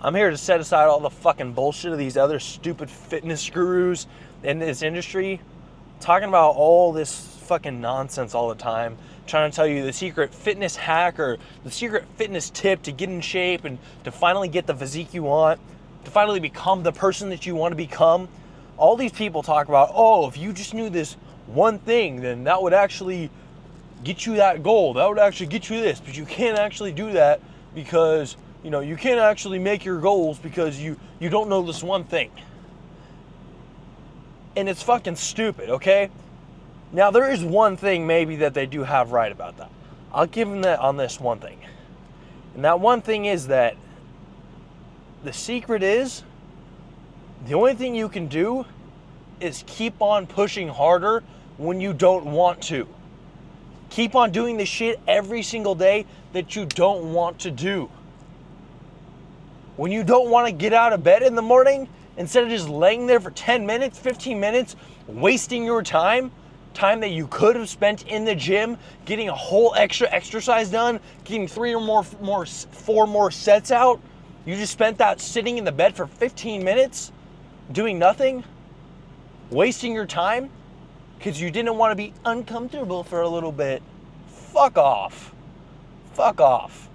I'm here to set aside all the fucking bullshit of these other stupid fitness gurus in this industry, talking about all this fucking nonsense all the time, trying to tell you the secret fitness hack or the secret fitness tip to get in shape and to finally get the physique you want, to finally become the person that you want to become. All these people talk about, oh, if you just knew this one thing, then that would actually get you that goal. That would actually get you this, but you can't actually do that because you can't actually make your goals because you don't know this one thing. And it's fucking stupid, okay? Now, there is one thing maybe that they do have right about that. I'll give them that on this one thing. And that one thing is that the secret is the only thing you can do is keep on pushing harder when you don't want to. Keep on doing the shit every single day that you don't want to do. When you don't want to get out of bed in the morning, instead of just laying there for 10 minutes, 15 minutes, wasting your time that you could have spent in the gym, getting a whole extra exercise done, getting 4 more sets out, you just spent that sitting in the bed for 15 minutes, doing nothing, wasting your time, because you didn't want to be uncomfortable for a little bit. Fuck off. Fuck off.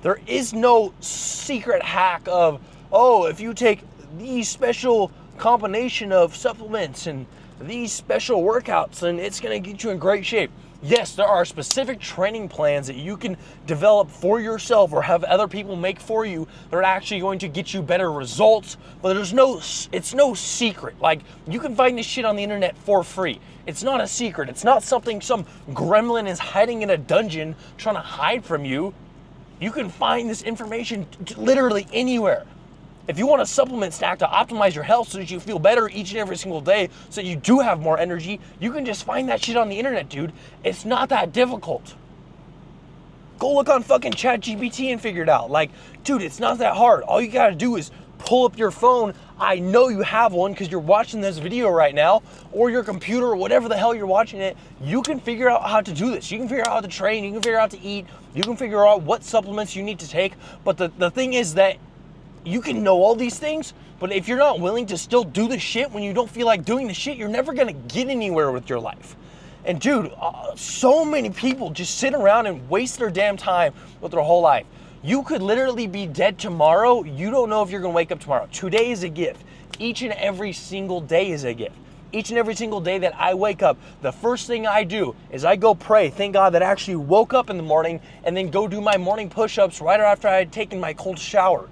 There is no secret hack of, oh, if you take these special combination of supplements and these special workouts, then it's going to get you in great shape. Yes, there are specific training plans that you can develop for yourself or have other people make for you that are actually going to get you better results, but it's no secret. Like, you can find this shit on the internet for free. It's not a secret. It's not something some gremlin is hiding in a dungeon trying to hide from you. You can find this information literally anywhere. If you want a supplement stack to optimize your health so that you feel better each and every single day, so that you do have more energy, you can just find that shit on the internet, dude. It's not that difficult. Go look on fucking ChatGPT and figure it out. Like, dude, it's not that hard. All you gotta do is pull up your phone. I know you have one because you're watching this video right now, or your computer, or whatever the hell you're watching it. You can figure out how to do this. You can figure out how to train. You can figure out how to eat. You can figure out what supplements you need to take. But the thing is that you can know all these things, but if you're not willing to still do the shit when you don't feel like doing the shit, you're never gonna get anywhere with your life. And dude, so many people just sit around and waste their damn time with their whole life. You could literally be dead tomorrow. You don't know if you're gonna wake up tomorrow. Today is a gift. Each and every single day is a gift. Each and every single day that I wake up, the first thing I do is I go pray. Thank God that I actually woke up in the morning, and then go do my morning push-ups right after I had taken my cold shower.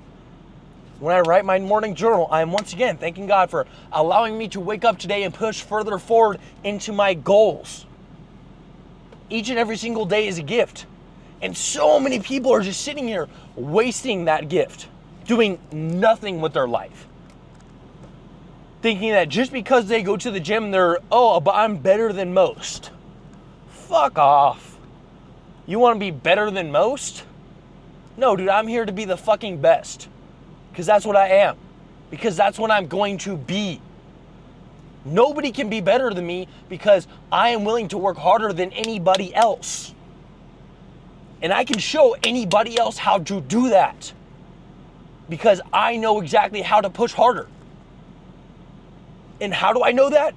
When I write my morning journal, I am once again thanking God for allowing me to wake up today and push further forward into my goals. Each and every single day is a gift. And so many people are just sitting here wasting that gift, doing nothing with their life. Thinking that just because they go to the gym, but I'm better than most. Fuck off. You want to be better than most? No, dude, I'm here to be the fucking best. Because that's what I am. Because that's what I'm going to be. Nobody can be better than me because I am willing to work harder than anybody else. And I can show anybody else how to do that. Because I know exactly how to push harder. And how do I know that?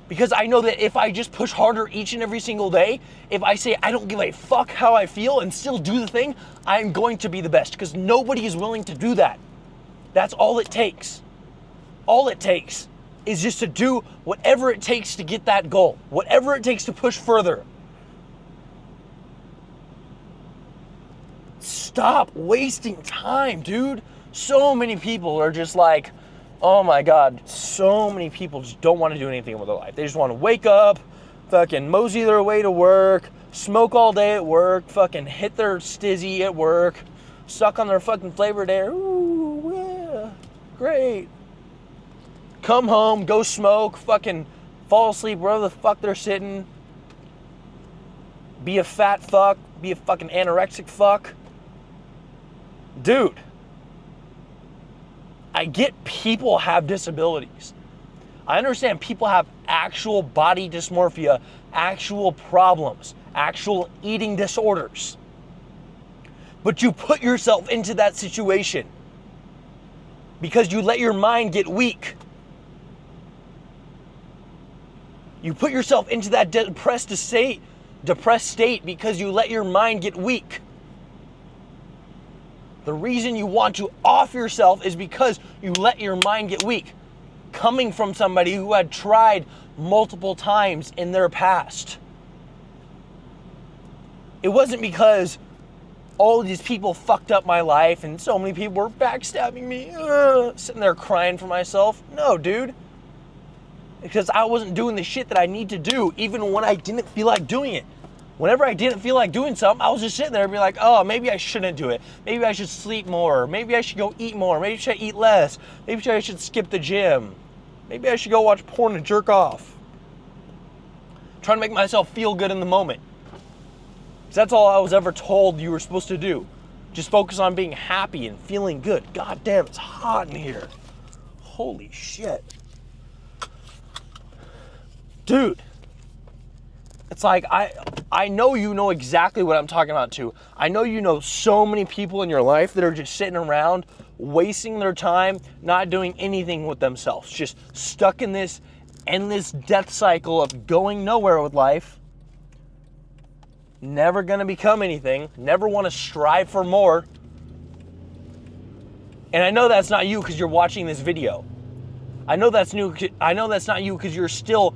Because I know that if I just push harder each and every single day, if I say I don't give a fuck how I feel and still do the thing, I'm going to be the best. Because nobody is willing to do that. That's all it takes. All it takes is just to do whatever it takes to get that goal. Whatever it takes to push further. Stop wasting time, dude. So many people are just like, oh my God, so many people just don't want to do anything with their life. They just want to wake up, fucking mosey their way to work, smoke all day at work, fucking hit their stizzy at work, suck on their fucking flavored air. Ooh, yeah, great. Come home, go smoke, fucking fall asleep wherever the fuck they're sitting. Be a fat fuck, be a fucking anorexic fuck. Dude, I get people have disabilities. I understand people have actual body dysmorphia, actual problems, actual eating disorders. But you put yourself into that situation because you let your mind get weak. You put yourself into that depressed state because you let your mind get weak. The reason you want to off yourself is because you let your mind get weak. Coming from somebody who had tried multiple times in their past. It wasn't because all these people fucked up my life and so many people were backstabbing me, sitting there crying for myself. No, dude. Because I wasn't doing the shit that I need to do even when I didn't feel like doing it. Whenever I didn't feel like doing something, I was just sitting there and be like, oh, maybe I shouldn't do it. Maybe I should sleep more. Maybe I should go eat more. Maybe I should eat less. Maybe I should skip the gym. Maybe I should go watch porn and jerk off. Trying to make myself feel good in the moment. Because that's all I was ever told you were supposed to do. Just focus on being happy and feeling good. God damn, it's hot in here. Holy shit. Dude. It's like, I know you know exactly what I'm talking about too. I know you know so many people in your life that are just sitting around, wasting their time, not doing anything with themselves. Just stuck in this endless death cycle of going nowhere with life. Never gonna become anything. Never want to strive for more. And I know that's not you because you're watching this video. I know that's not you because you're still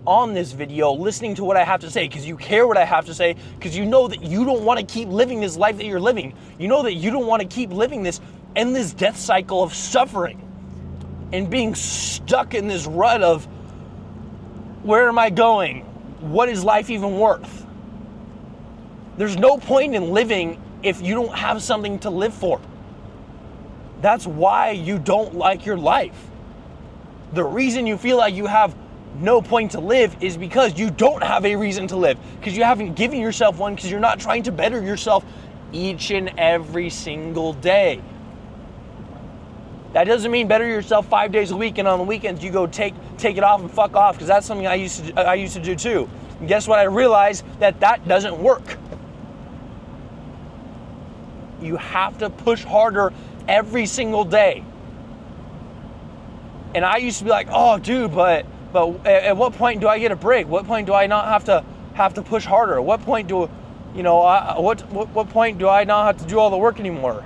on this video listening to what I have to say, because you care what I have to say, because you know that you don't want to keep living this life that you're living. You know that you don't want to keep living this endless death cycle of suffering and being stuck in this rut of where am I going? What is life even worth? There's no point in living if you don't have something to live for. That's why you don't like your life. The reason you feel like you have no point to live is because you don't have a reason to live, because you haven't given yourself one, because you're not trying to better yourself each and every single day. That doesn't mean better yourself 5 days a week and on the weekends you go take it off and fuck off, because that's something I used to do too. And guess what? I realized that doesn't work. You have to push harder every single day. And I used to be like, oh dude, but at what point do I get a break? What point do I not have to push harder? At what point what point do I not have to do all the work anymore?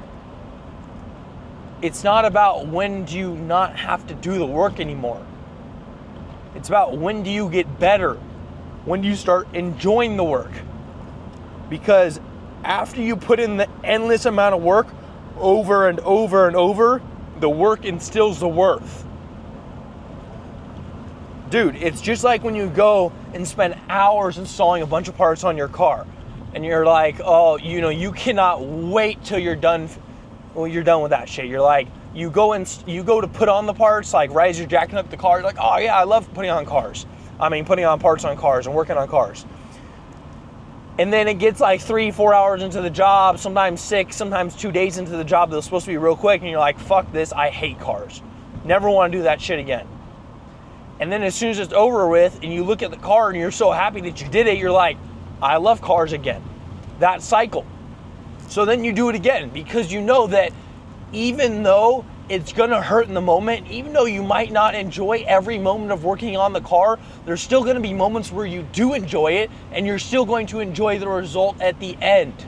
It's not about when do you not have to do the work anymore. It's about when do you get better? When do you start enjoying the work? Because after you put in the endless amount of work over and over and over, the work instills the worth. Dude, it's just like when you go and spend hours installing a bunch of parts on your car and you're like, oh, you cannot wait till you're done. Well, you're done with that shit. You're like, you go to put on the parts, like right as you're jacking up the car, you're like, oh yeah, I love putting on parts on cars and working on cars. And then it gets like 3-4 hours into the job, sometimes 6, sometimes 2 days into the job that was supposed to be real quick, and you're like, fuck this, I hate cars. Never want to do that shit again. And then as soon as it's over with and you look at the car and you're so happy that you did it, you're like, I love cars again. That cycle. So then you do it again, because you know that even though it's gonna hurt in the moment, even though you might not enjoy every moment of working on the car, there's still gonna be moments where you do enjoy it and you're still going to enjoy the result at the end.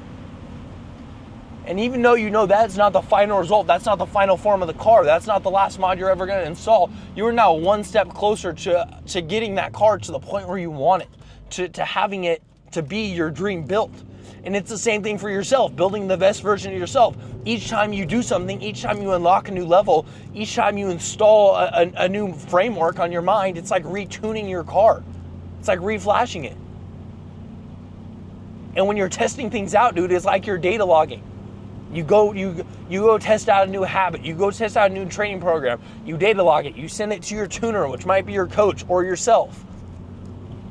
And even though you know that's not the final result, that's not the final form of the car, that's not the last mod you're ever gonna install, you are now one step closer to getting that car to the point where you want it, to having it to be your dream built. And it's the same thing for yourself, building the best version of yourself. Each time you do something, each time you unlock a new level, each time you install a new framework on your mind, it's like retuning your car. It's like reflashing it. And when you're testing things out, dude, it's like you're data logging. You go test out a new habit, you go test out a new training program, you data log it, you send it to your tuner, which might be your coach or yourself.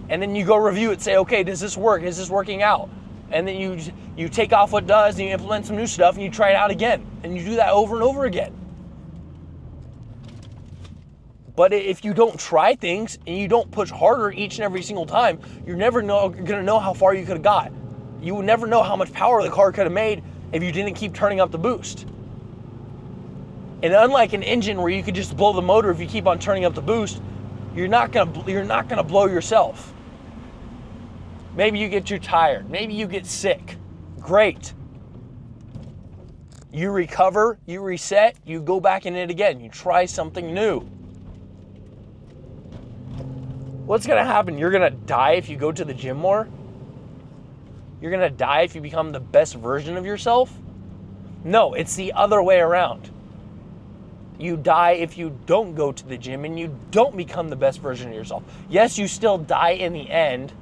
And then you go review it, say, okay, does this work? Is this working out? And then you take off what does and you implement some new stuff and you try it out again. And you do that over and over again. But if you don't try things and you don't push harder each and every single time, you're never gonna know how far you could have got. You would never know how much power the car could have made if you didn't keep turning up the boost. And unlike an engine where you could just blow the motor if you keep on turning up the boost, you're not gonna blow yourself. Maybe you get too tired. Maybe you get sick. Great. You recover, you reset, you go back in it again. You try something new. What's gonna happen? You're gonna die if you go to the gym more? You're gonna die if you become the best version of yourself? No, it's the other way around. You die if you don't go to the gym and you don't become the best version of yourself. Yes, you still die in the end,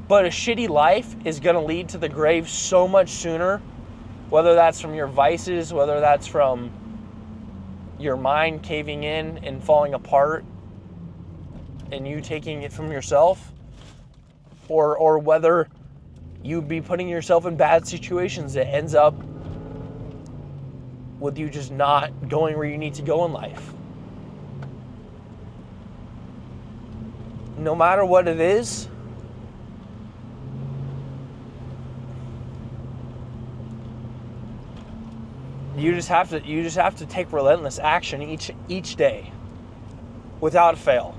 but a shitty life is gonna lead to the grave so much sooner, whether that's from your vices, whether that's from your mind caving in and falling apart and you taking it from yourself, or whether you be putting yourself in bad situations that ends up with you just not going where you need to go in life. No matter what it is, you just have to take relentless action each day without fail.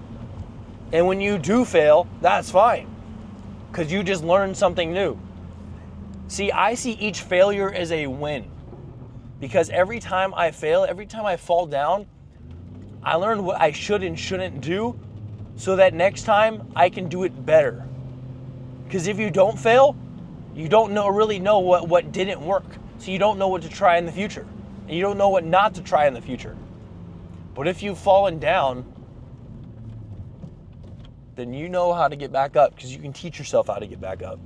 And when you do fail, that's fine, because you just learned something new. See, I see each failure as a win, because every time I fail, every time I fall down, I learn what I should and shouldn't do so that next time I can do it better. Because if you don't fail, you don't really know what didn't work. So you don't know what to try in the future. And you don't know what not to try in the future. But if you've fallen down, then you know how to get back up, because you can teach yourself how to get back up.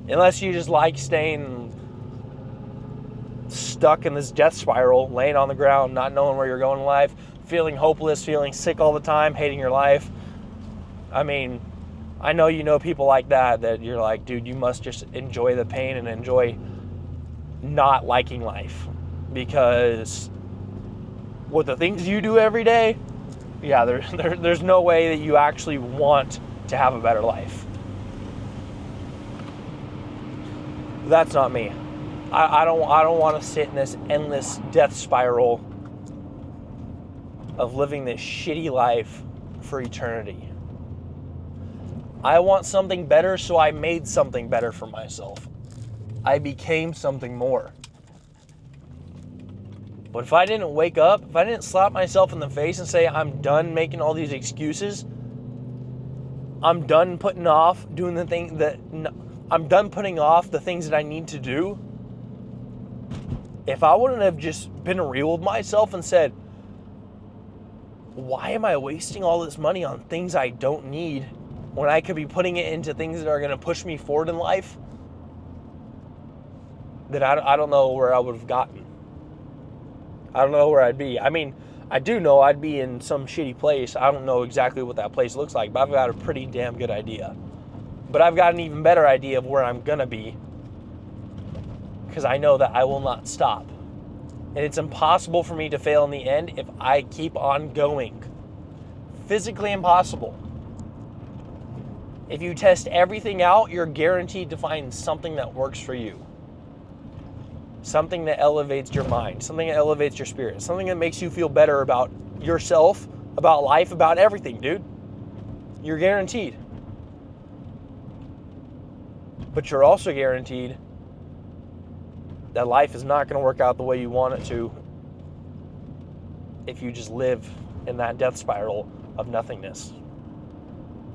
Unless you just like staying stuck in this death spiral, laying on the ground, not knowing where you're going in life, feeling hopeless, feeling sick all the time, hating your life. I mean, I know you know people like that you're like, dude, you must just enjoy the pain and enjoy not liking life. Because with the things you do every day, yeah, there's no way that you actually want to have a better life. That's not me. I don't want to sit in this endless death spiral of living this shitty life for eternity. I want something better, so I made something better for myself. I became something more. But if I didn't wake up, if I didn't slap myself in the face and say, I'm done making all these excuses, I'm done putting off doing the thing I'm done putting off the things that I need to do. If I wouldn't have just been real with myself and said, why am I wasting all this money on things I don't need when I could be putting it into things that are going to push me forward in life, then I don't know where I would have gotten. I don't know where I'd be. I mean, I do know I'd be in some shitty place. I don't know exactly what that place looks like, but I've got a pretty damn good idea. But I've got an even better idea of where I'm going to be, because I know that I will not stop. And it's impossible for me to fail in the end if I keep on going. Physically impossible. If you test everything out, you're guaranteed to find something that works for you. Something that elevates your mind, something that elevates your spirit, something that makes you feel better about yourself, about life, about everything, dude. You're guaranteed. But you're also guaranteed that life is not going to work out the way you want it to if you just live in that death spiral of nothingness.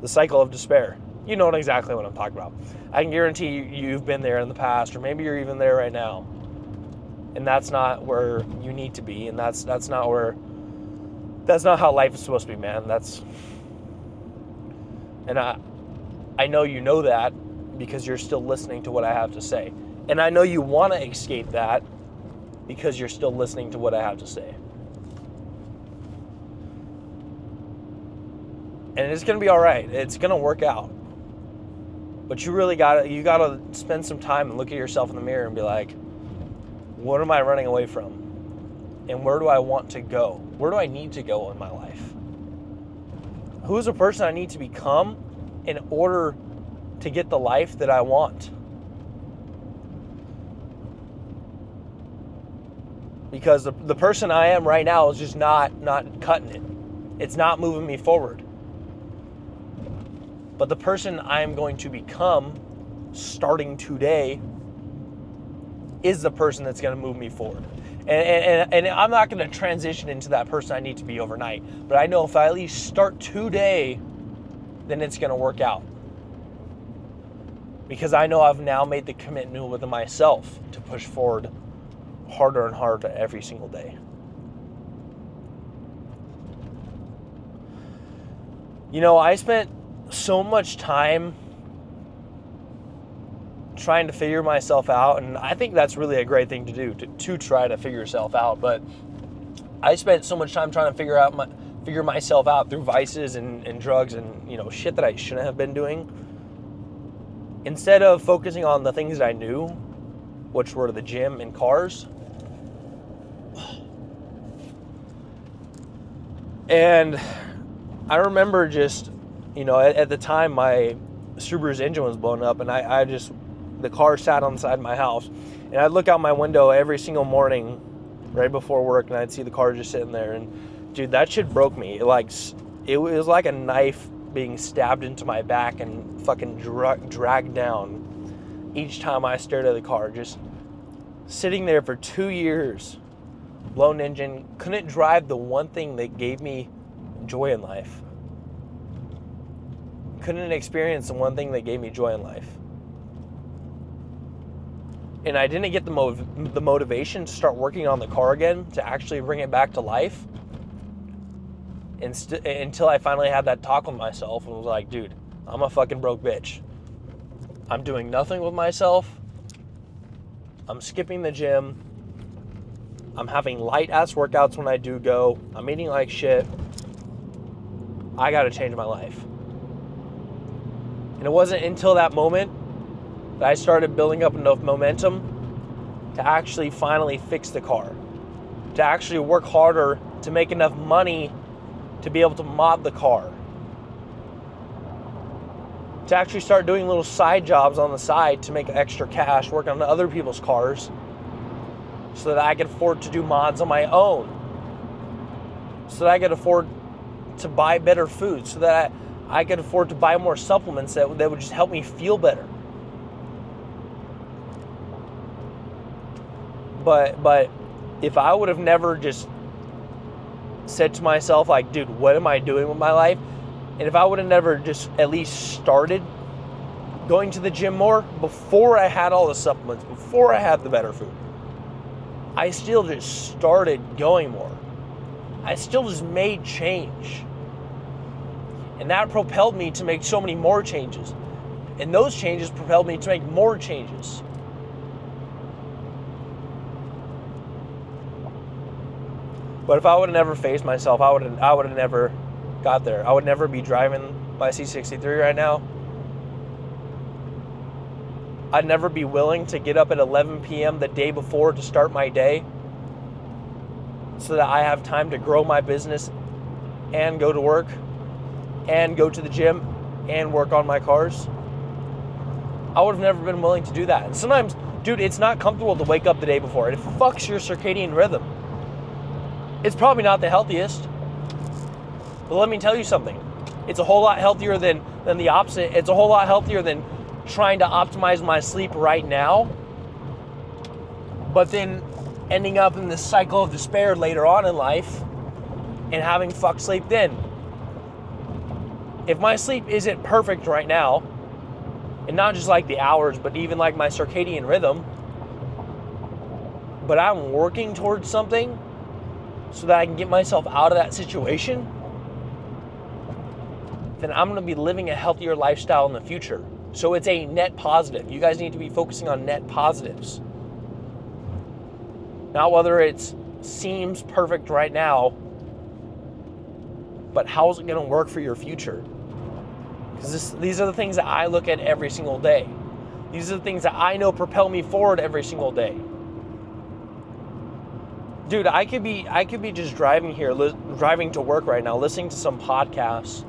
The cycle of despair. You know exactly what I'm talking about. I can guarantee you've been there in the past, or maybe you're even there right now. And that's not where you need to be, and that's not how life is supposed to be, man. And I know you know that because you're still listening to what I have to say. And I know you want to escape that because you're still listening to what I have to say. And it's going to be all right. It's going to work out. But you really got to spend some time and look at yourself in the mirror and be like, what am I running away from? And where do I want to go? Where do I need to go in my life? Who's the person I need to become in order to get the life that I want. Because the person I am right now is just not cutting it. It's not moving me forward. But the person I am going to become starting today is the person that's going to move me forward. And I'm not going to transition into that person I need to be overnight. But I know if I at least start today, then it's going to work out. Because I know I've now made the commitment with myself to push forward harder and harder every single day. You know, I spent so much time trying to figure myself out, and I think that's really a great thing to do, to try to figure yourself out. But I spent so much time trying to figure myself out through vices and drugs and, you know, shit that I shouldn't have been doing, instead of focusing on the things that I knew, which were the gym and cars. And I remember just, you know, at the time my Subaru's engine was blown up, and the car sat on the side of my house, and I'd look out my window every single morning right before work, and I'd see the car just sitting there, and dude, that shit broke me. It was like a knife being stabbed into my back and fucking dragged down each time I stared at the car. Just sitting there for 2 years, blown engine, couldn't drive the one thing that gave me joy in life. Couldn't experience the one thing that gave me joy in life. And I didn't get the motivation to start working on the car again, to actually bring it back to life, until I finally had that talk with myself and was like, dude, I'm a fucking broke bitch. I'm doing nothing with myself. I'm skipping the gym. I'm having light-ass workouts when I do go. I'm eating like shit. I gotta change my life. And it wasn't until that moment that I started building up enough momentum to actually finally fix the car, to actually work harder to make enough money to be able to mod the car, to actually start doing little side jobs on the side to make extra cash, working on other people's cars, so that I could afford to do mods on my own, so that I could afford to buy better food, so that I could afford to buy more supplements that would just help me feel better. But if I would have never just said to myself, like, dude, what am I doing with my life? And if I would have never just at least started going to the gym more before I had all the supplements, before I had the better food, I still just started going more. I still just made change. And that propelled me to make so many more changes. And those changes propelled me to make more changes. But if I would have never faced myself, I would have never got there. I would never be driving my C63 right now. I'd never be willing to get up at 11 p.m. the day before to start my day, so that I have time to grow my business and go to work and go to the gym and work on my cars. I would have never been willing to do that. And sometimes, dude, it's not comfortable to wake up the day before. It fucks your circadian rhythm. It's probably not the healthiest. But let me tell you something. It's a whole lot healthier than the opposite. It's a whole lot healthier than trying to optimize my sleep right now, but then ending up in this cycle of despair later on in life and having fucked sleep then. If my sleep isn't perfect right now, and not just like the hours, but even like my circadian rhythm, but I'm working towards something so that I can get myself out of that situation, then I'm going to be living a healthier lifestyle in the future. So it's a net positive. You guys need to be focusing on net positives. Not whether it seems perfect right now, but how is it going to work for your future? Because these are the things that I look at every single day. These are the things that I know propel me forward every single day. Dude, I could be just driving here, driving to work right now, listening to some podcasts,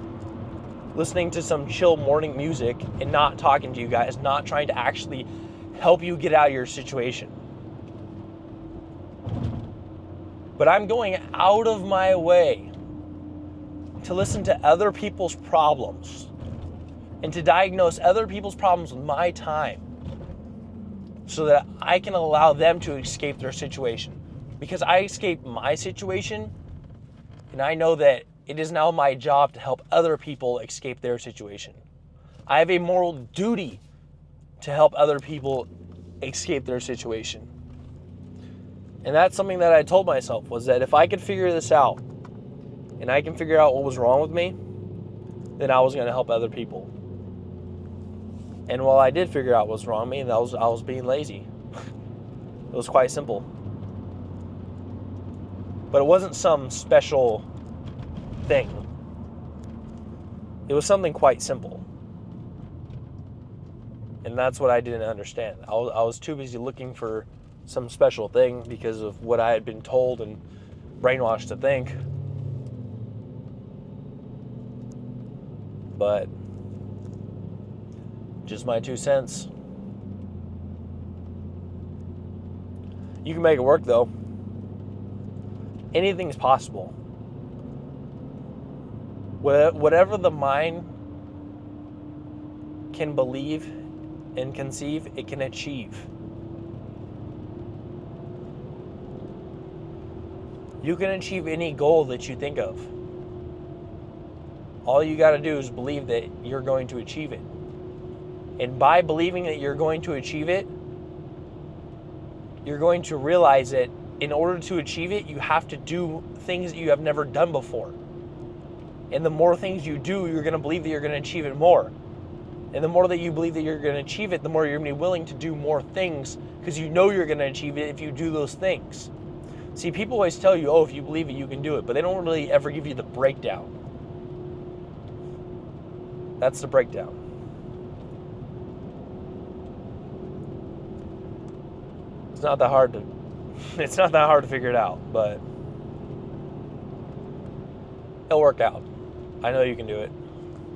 listening to some chill morning music and not talking to you guys, not trying to actually help you get out of your situation. But I'm going out of my way to listen to other people's problems and to diagnose other people's problems with my time so that I can allow them to escape their situation. Because I escaped my situation, and I know that it is now my job to help other people escape their situation. I have a moral duty to help other people escape their situation. And that's something that I told myself, was that if I could figure this out and I can figure out what was wrong with me, then I was going to help other people. And while I did figure out what was wrong with me, I was being lazy. It was quite simple. But it wasn't some special thing. It was something quite simple. And that's what I didn't understand. I was too busy looking for some special thing because of what I had been told and brainwashed to think. But just my 2 cents. You can make it work though. Anything's possible. Whatever the mind can believe and conceive, it can achieve. You can achieve any goal that you think of. All you got to do is believe that you're going to achieve it. And by believing that you're going to achieve it, you're going to realize that in order to achieve it, you have to do things that you have never done before. And the more things you do, you're going to believe that you're going to achieve it more. And the more that you believe that you're going to achieve it, the more you're going to be willing to do more things because you know you're going to achieve it if you do those things. See, people always tell you, oh, if you believe it, you can do it. But they don't really ever give you the breakdown. That's the breakdown. It's not that hard to figure it out, but it'll work out. I know you can do it.